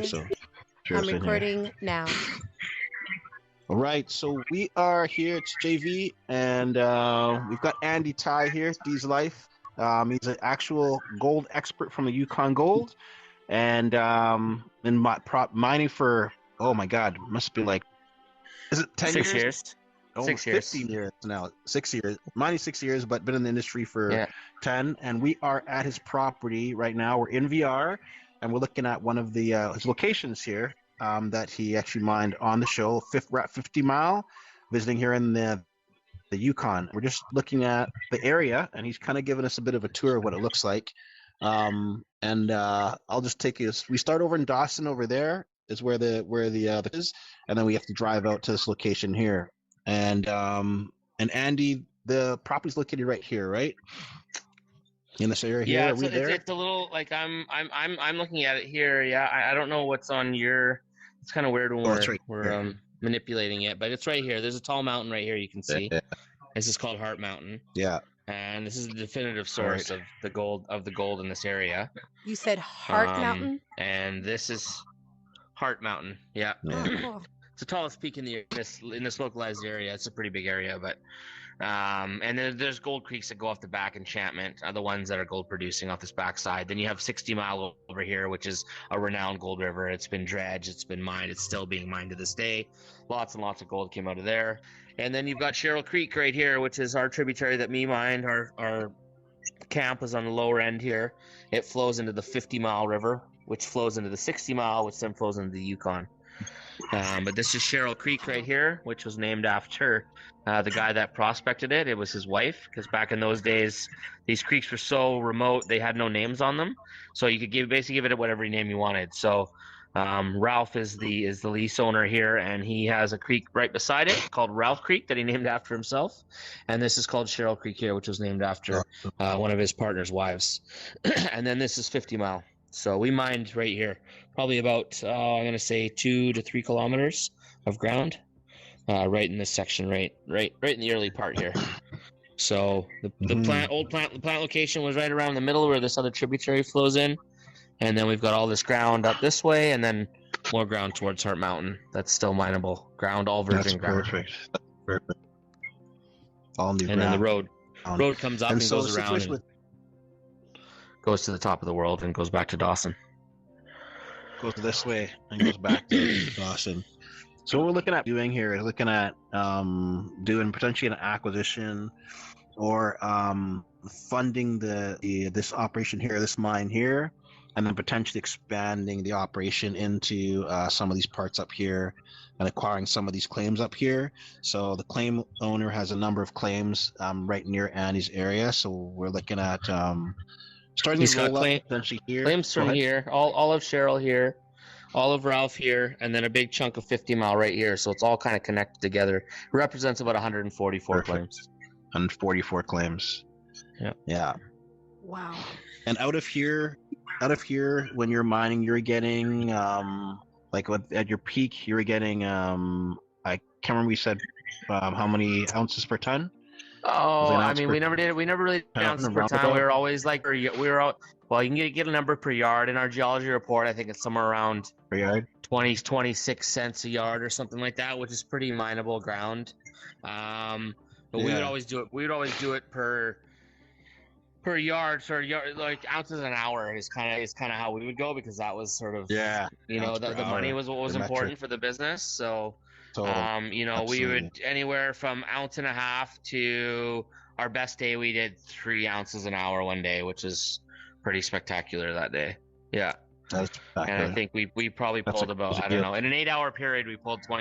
here, so I'm recording now. All right, so we are here. It's JV, and we've got Andy Ty here, D's Life. He's an actual gold expert from the Yukon Gold, and been mining for, oh my God, must be like, is it 10 6 years? years. Almost 15 years now. 6 years. Mining 6 years, but been in the industry for 10. And we are at his property right now. We're in VR, and we're looking at one of the his locations here that he actually mined on the show. We're at 50 Mile, visiting here in the Yukon. We're just looking at the area, and he's kind of giving us a bit of a tour of what it looks like. I'll just take you. We start over in Dawson. Over there is where the is, and then we have to drive out to this location here. And Andy, the property's located right here, right? In this area here. Yeah, it's a little like I'm looking at it here. Yeah, I don't know what's on your. It's kind of weird when we're manipulating it, but it's right here. There's a tall mountain right here you can see. Yeah. This is called Heart Mountain. Yeah. And this is the definitive source of the gold in this area. You said Heart Mountain? And this is Heart Mountain. Yeah. Oh, cool. It's the tallest peak in this localized area. It's a pretty big area, but and then there's gold creeks that go off the back. Enchantment are the ones that are gold producing off this backside. Then you have 60 Mile over here, which is a renowned gold river. It's been dredged, it's been mined, it's still being mined to this day. Lots and lots of gold came out of there. And then you've got Sherrill Creek right here, which is our tributary that me mined. Our camp is on the lower end here. It flows into the 50 Mile River, which flows into the 60 Mile, which then flows into the Yukon. But this is Sherrill Creek right here, which was named after the guy that prospected it. It was his wife, because back in those days, these creeks were so remote, they had no names on them. So you could basically give it whatever name you wanted. So Ralph is the lease owner here, and he has a creek right beside it called Ralph Creek that he named after himself. And this is called Sherrill Creek here, which was named after one of his partner's wives. And then this is 50 Mile. So we mined right here, probably about, I'm going to say 2 to 3 kilometers of ground, right in this section, right in the early part here. So the plant location was right around the middle where this other tributary flows in. And then we've got all this ground up this way, and then more ground towards Heart Mountain. That's still mineable ground, all virgin ground. Perfect. All new ground. And then the road comes up and goes around. Goes to the top of the world and goes back to Dawson. Goes this way and goes back to Dawson. So what we're looking at doing here is looking at doing potentially an acquisition or funding this operation here, this mine here, and then potentially expanding the operation into some of these parts up here and acquiring some of these claims up here. So the claim owner has a number of claims right near Andy's area. So we're looking at starting to roll up potentially here. Claims from here, all of Sherrill here, all of Ralph here, and then a big chunk of 50 Mile right here. So it's all kind of connected together. It represents about 144 claims. 144 claims. Yeah. Wow. And out of here, when you're mining, you're getting at your peak, you were getting I can't remember. You said how many ounces per ton? Oh, I mean, we never really did ounces per ton. We were always like, you can get a number per yard. In our geology report, I think it's somewhere around per yard, 26 cents a yard or something like that, which is pretty mineable ground. But we would always do it. We would always do it per yard, sort of like ounces an hour is kind of how we would go, because that was sort of the money was what was important for the business. So. We would anywhere from 1.5 ounces to our best day. We did 3 ounces an hour one day, which is pretty spectacular that day. Yeah. And I think we probably pulled about, I don't know, in an 8-hour period, we pulled 20.